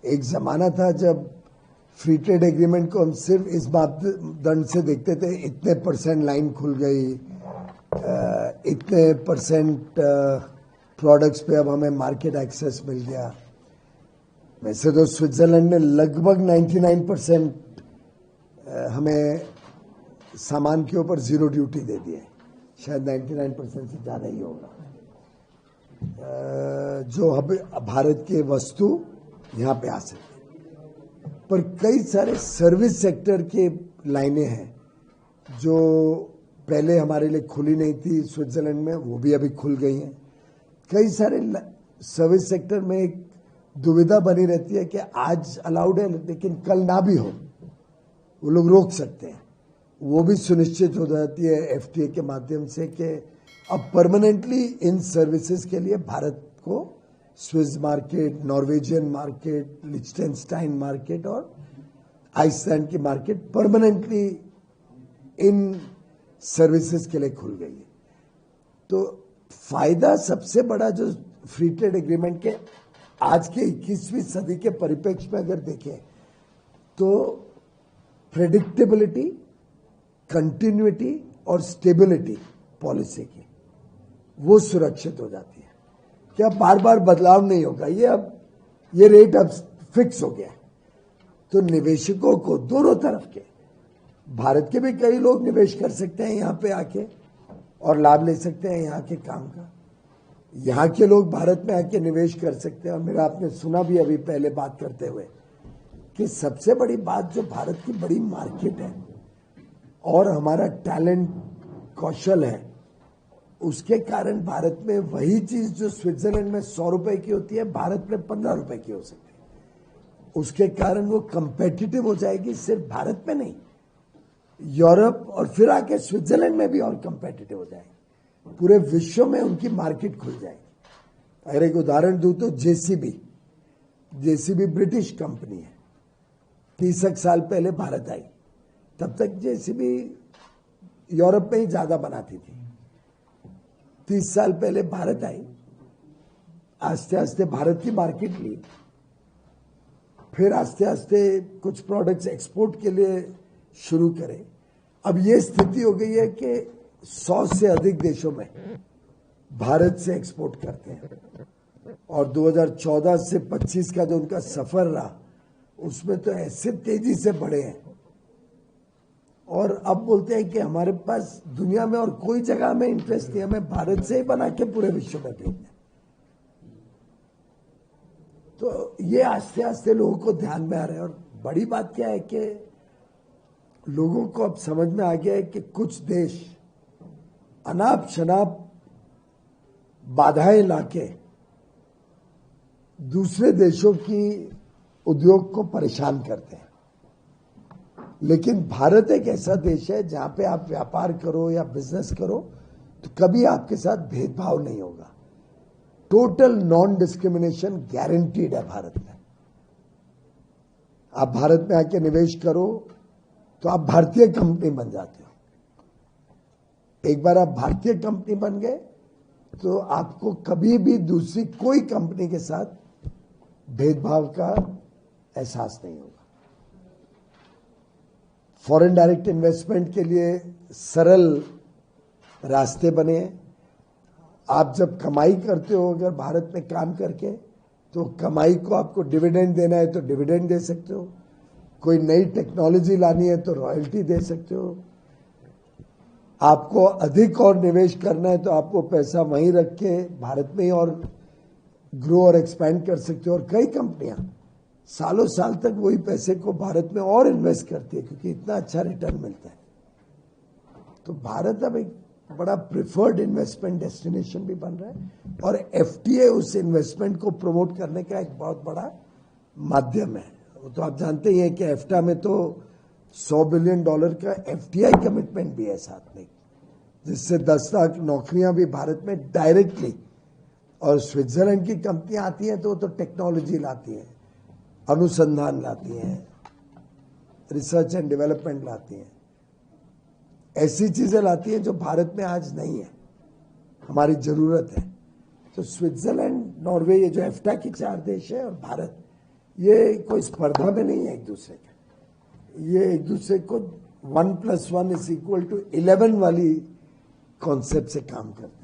एक जमाना था जब फ्री ट्रेड एग्रीमेंट को हम सिर्फ इस मापदंड से देखते थे, इतने परसेंट लाइन खुल गई, इतने परसेंट प्रोडक्ट्स पे अब हमें मार्केट एक्सेस मिल गया। वैसे तो स्विट्जरलैंड ने लगभग 99% हमें सामान के ऊपर जीरो ड्यूटी दे दी है, शायद 99% से ज़्यादा ही होगा, जो अब भारत के वस्तु यहाँ पे आ सकते। पर कई सारे सर्विस सेक्टर के लाइनें हैं जो पहले हमारे लिए खुली नहीं थी स्विट्जरलैंड में, वो भी अभी खुल गई हैं। कई सारे सर्विस सेक्टर में एक दुविधा बनी रहती है कि आज अलाउड है लेकिन कल ना भी हो, वो लोग रोक सकते हैं। वो भी सुनिश्चित हो जाती है एफटीए के माध्यम से कि अब परमानेंटली इन सर्विसेज के लिए भारत को स्विस मार्केट, नॉर्वेजियन मार्केट, लिechtenstein मार्केट और आइसलैंड की मार्केट परमानेंटली इन सर्विसेज के लिए खुल गई है। तो फायदा सबसे बड़ा जो फ्री ट्रेड एग्रीमेंट के आज के 21वीं सदी के परिप्रेक्ष्य में अगर देखें तो प्रेडिक्टेबिलिटी, कंटिन्यूटी और स्टेबिलिटी पॉलिसी की वो सुरक्षित हो जाती है कि अब बार बार बदलाव नहीं होगा, ये रेट अब फिक्स हो गया है। तो निवेशकों को दोनों तरफ के, भारत के भी कई लोग निवेश कर सकते हैं यहाँ पे आके और लाभ ले सकते हैं यहाँ के काम का, यहाँ के लोग भारत में आके निवेश कर सकते हैं। और मेरा आपने सुना भी अभी पहले बात करते हुए कि सबसे बड़ी बात जो भारत की बड़ी मार्केट है और हमारा टैलेंट, कौशल है, उसके कारण भारत में वही चीज जो स्विट्जरलैंड में 100 रुपए की होती है भारत में 15 रुपए की हो सकती है। उसके कारण वो कंपेटिटिव हो जाएगी, सिर्फ भारत में नहीं, यूरोप और फिर आके स्विट्जरलैंड में भी और कंपेटिटिव हो जाएगी, पूरे विश्व में उनकी मार्केट खुल जाएगी। अगर एक उदाहरण दूं तो जेसीबी ब्रिटिश कंपनी है, 30 साल पहले भारत आई, तब तक जेसीबी यूरोप में ही ज्यादा बनाती थी। 30 साल पहले भारत आई, आस्ते आस्ते भारत की मार्केट ली, फिर आस्ते आस्ते कुछ प्रोडक्ट्स एक्सपोर्ट के लिए शुरू करे। अब ये स्थिति हो गई है कि 100 से अधिक देशों में भारत से एक्सपोर्ट करते हैं और 2014 से 25 का जो उनका सफर रहा उसमें तो ऐसे तेजी से बढ़े हैं और अब बोलते हैं कि हमारे पास दुनिया में और कोई जगह में इंटरेस्ट नहीं, हमें भारत से ही बना के पूरे विश्व में भेजना है। तो ये आस्ते आस्ते लोगों को ध्यान में आ रहा है। और बड़ी बात क्या है कि लोगों को अब समझ में आ गया है कि कुछ देश अनाप शनाप बाधाएं लाके दूसरे देशों की उद्योग को परेशान करते हैं, लेकिन भारत एक ऐसा देश है जहां पे आप व्यापार करो या बिजनेस करो तो कभी आपके साथ भेदभाव नहीं होगा। टोटल नॉन डिस्क्रिमिनेशन गारंटीड है भारत में। आप भारत में आके निवेश करो तो आप भारतीय कंपनी बन जाते हो। एक बार आप भारतीय कंपनी बन गए तो आपको कभी भी दूसरी कोई कंपनी के साथ भेदभाव का एहसास नहीं होगा। फॉरेन डायरेक्ट इन्वेस्टमेंट के लिए सरल रास्ते बने हैं। आप जब कमाई करते हो अगर भारत में काम करके, तो कमाई को आपको डिविडेंड देना है तो डिविडेंड दे सकते हो, कोई नई टेक्नोलॉजी लानी है तो रॉयल्टी दे सकते हो, आपको अधिक और निवेश करना है तो आपको पैसा वहीं रख के भारत में ही और ग्रो और एक्सपैंड कर सकते हो। और कई कंपनियां सालों साल तक वही पैसे को भारत में और इन्वेस्ट करती है क्योंकि इतना अच्छा रिटर्न मिलता है। तो भारत अब एक बड़ा प्रिफर्ड इन्वेस्टमेंट डेस्टिनेशन भी बन रहा है और एफटीए उस इन्वेस्टमेंट को प्रमोट करने का एक बहुत बड़ा माध्यम है। तो आप जानते ही हैं कि एफ्टा में तो $100 बिलियन का एफटीआई कमिटमेंट भी है साथ में, जिससे 10 लाख नौकरियां भी भारत में डायरेक्टली, और स्विट्जरलैंड की कंपनियां आती हैं तो टेक्नोलॉजी लाती हैं, अनुसंधान लाती हैं, रिसर्च एंड डेवलपमेंट लाती हैं, ऐसी चीजें लाती हैं जो भारत में आज नहीं है, हमारी जरूरत है। तो स्विट्जरलैंड, नॉर्वे, ये जो एफ्टा की 4 देश है और भारत, ये कोई स्पर्धा में नहीं है एक दूसरे के, ये एक दूसरे को 1+1 = 11 वाली कॉन्सेप्ट से काम करते हैं।